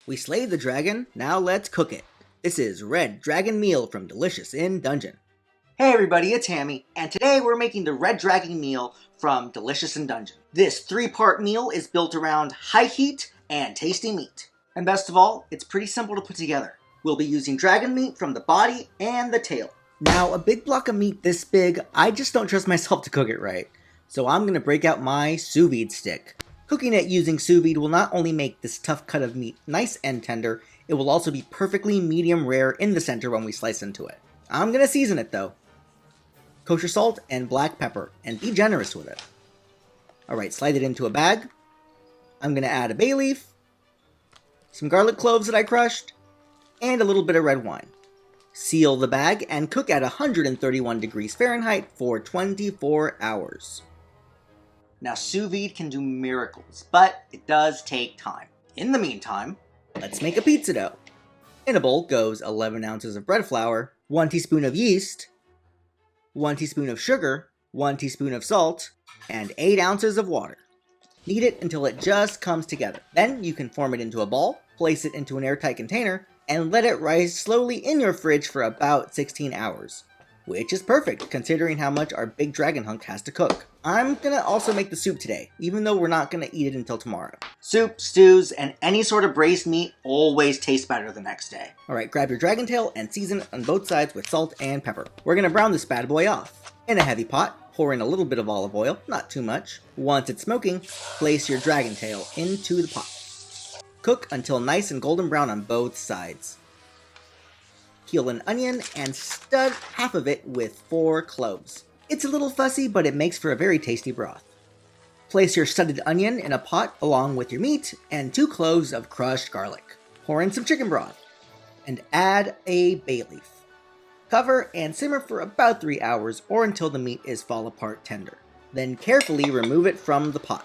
We slayed the dragon, now let's cook it. This is Red Dragon Meal from Delicious in Dungeon. Hey everybody, it's Hammy, and today we're making the Red Dragon Meal from Delicious in Dungeon. This 3-part meal is built around high heat and tasty meat. And best of all, it's pretty simple to put together. We'll be using dragon meat from the body and the tail. Now, a big block of meat this big, I just don't trust myself to cook it right. So I'm going to break out my sous vide stick. Cooking it using sous vide will not only make this tough cut of meat nice and tender, it will also be perfectly medium rare in the center when we slice into it. I'm going to season it though. Kosher salt and black pepper, and be generous with it. Alright, slide it into a bag. I'm going to add a bay leaf, some garlic cloves that I crushed, and a little bit of red wine. Seal the bag and cook at 131 degrees Fahrenheit for 24 hours. Now, sous vide can do miracles, but it does take time. In the meantime, let's make a pizza dough. In a bowl goes 11 ounces of bread flour, 1 teaspoon of yeast, 1 teaspoon of sugar, 1 teaspoon of salt, and 8 ounces of water. Knead it until it just comes together. Then you can form it into a ball, place it into an airtight container, and let it rise slowly in your fridge for about 16 hours. Which is perfect, considering how much our big dragon hunk has to cook. I'm gonna also make the soup today, even though we're not gonna eat it until tomorrow. Soup, stews, and any sort of braised meat always taste better the next day. Alright, grab your dragon tail and season it on both sides with salt and pepper. We're gonna brown this bad boy off. In a heavy pot, pour in a little bit of olive oil, not too much. Once it's smoking, place your dragon tail into the pot. Cook until nice and golden brown on both sides. Peel an onion and stud half of it with 4 cloves. It's a little fussy, but it makes for a very tasty broth. Place your studded onion in a pot along with your meat and 2 cloves of crushed garlic. Pour in some chicken broth and add a bay leaf. Cover and simmer for about 3 hours or until the meat is fall apart tender. Then carefully remove it from the pot.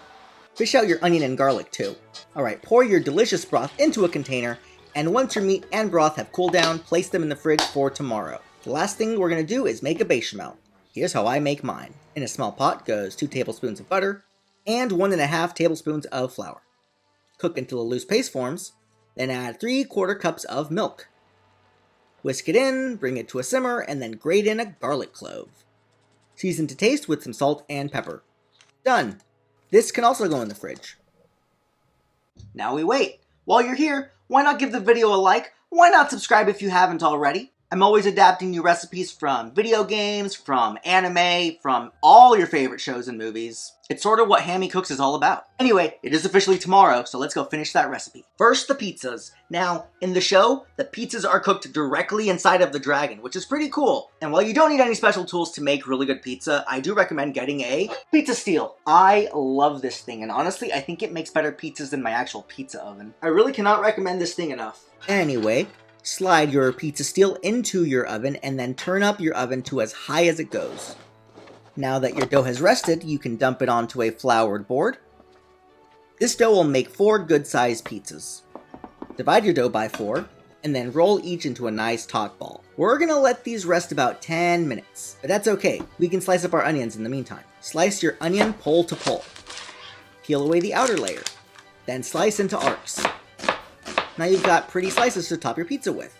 Fish out your onion and garlic too. Alright, pour your delicious broth into a container, and once your meat and broth have cooled down, place them in the fridge for tomorrow. The last thing we're going to do is make a bechamel. Here's how I make mine. In a small pot goes 2 tablespoons of butter and 1.5 tablespoons of flour. Cook until a loose paste forms, then add 3/4 cups of milk. Whisk it in, bring it to a simmer, and then grate in a garlic clove. Season to taste with some salt and pepper. Done! This can also go in the fridge. Now we wait. While you're here, why not give the video a like? Why not subscribe if you haven't already? I'm always adapting new recipes from video games, from anime, from all your favorite shows and movies. It's sort of what Hammy Cooks is all about. Anyway, it is officially tomorrow, so let's go finish that recipe. First, the pizzas. Now, in the show, the pizzas are cooked directly inside of the dragon, which is pretty cool. And while you don't need any special tools to make really good pizza, I do recommend getting a pizza steel. I love this thing, and honestly, I think it makes better pizzas than my actual pizza oven. I really cannot recommend this thing enough. Anyway, slide your pizza steel into your oven and then turn up your oven to as high as it goes. Now that your dough has rested, you can dump it onto a floured board. This dough will make 4 good-sized pizzas. Divide your dough by 4, and then roll each into a nice taut ball. We're gonna let these rest about 10 minutes, but that's okay. We can slice up our onions in the meantime. Slice your onion pole to pole. Peel away the outer layer, then slice into arcs. Now you've got pretty slices to top your pizza with.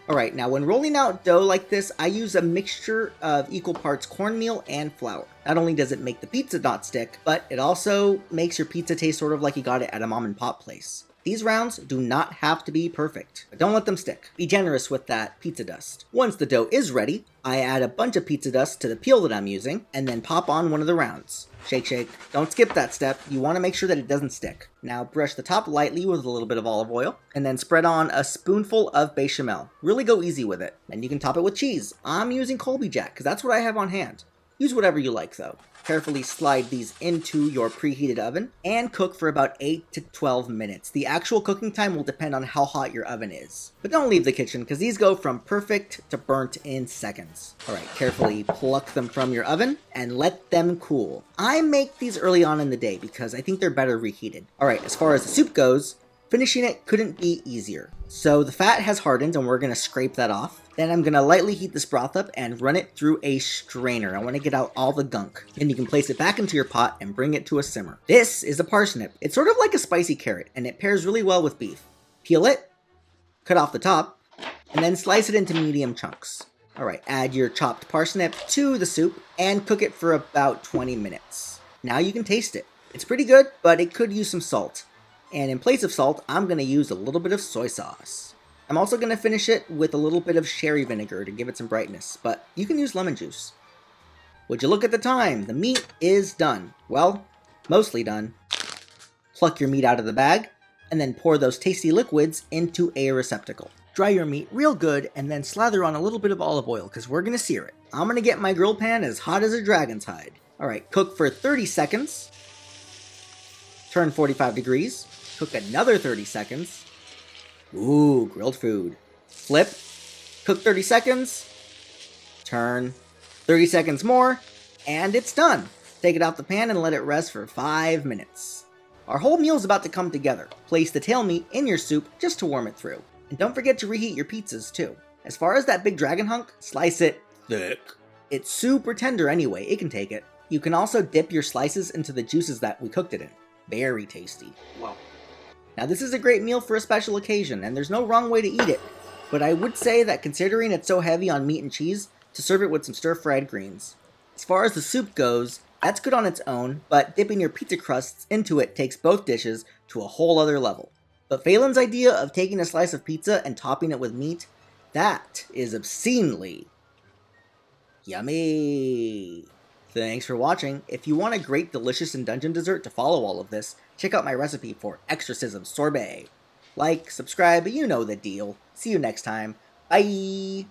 Alright, now when rolling out dough like this, I use a mixture of equal parts cornmeal and flour. Not only does it make the pizza not stick, but it also makes your pizza taste sort of like you got it at a mom and pop place. These rounds do not have to be perfect, but don't let them stick. Be generous with that pizza dust. Once the dough is ready, I add a bunch of pizza dust to the peel that I'm using, and then pop on one of the rounds. Shake, shake. Don't skip that step. You want to make sure that it doesn't stick. Now brush the top lightly with a little bit of olive oil, and then spread on a spoonful of bechamel. Really go easy with it. And you can top it with cheese. I'm using Colby Jack, because that's what I have on hand. Use whatever you like though. Carefully slide these into your preheated oven and cook for about 8 to 12 minutes. The actual cooking time will depend on how hot your oven is. But don't leave the kitchen because these go from perfect to burnt in seconds. Alright, carefully pluck them from your oven and let them cool. I make these early on in the day because I think they're better reheated. Alright, as far as the soup goes, finishing it couldn't be easier. So the fat has hardened and we're going to scrape that off. Then I'm going to lightly heat this broth up and run it through a strainer. I want to get out all the gunk. Then you can place it back into your pot and bring it to a simmer. This is a parsnip. It's sort of like a spicy carrot and it pairs really well with beef. Peel it, cut off the top, and then slice it into medium chunks. Alright, add your chopped parsnip to the soup and cook it for about 20 minutes. Now you can taste it. It's pretty good, but it could use some salt. And in place of salt, I'm going to use a little bit of soy sauce. I'm also going to finish it with a little bit of sherry vinegar to give it some brightness, but you can use lemon juice. Would you look at the time? The meat is done. Well, mostly done. Pluck your meat out of the bag, and then pour those tasty liquids into a receptacle. Dry your meat real good, and then slather on a little bit of olive oil, because we're going to sear it. I'm going to get my grill pan as hot as a dragon's hide. Alright, cook for 30 seconds. Turn 45 degrees. Cook another 30 seconds. Ooh, grilled food. Flip. Cook 30 seconds. Turn. 30 seconds more. And it's done. Take it out the pan and let it rest for 5 minutes. Our whole meal is about to come together. Place the tail meat in your soup just to warm it through. And don't forget to reheat your pizzas too. As far as that big dragon hunk, slice it thick. It's super tender anyway, it can take it. You can also dip your slices into the juices that we cooked it in. Very tasty. Wow. Now this is a great meal for a special occasion, and there's no wrong way to eat it. But I would say that considering it's so heavy on meat and cheese, to serve it with some stir-fried greens. As far as the soup goes, that's good on its own, but dipping your pizza crusts into it takes both dishes to a whole other level. But Phelan's idea of taking a slice of pizza and topping it with meat, that is obscenely yummy. Thanks for watching. If you want a great delicious in dungeon dessert to follow all of this, check out my recipe for exorcism sorbet. Like, subscribe, you know the deal. See you next time. Bye!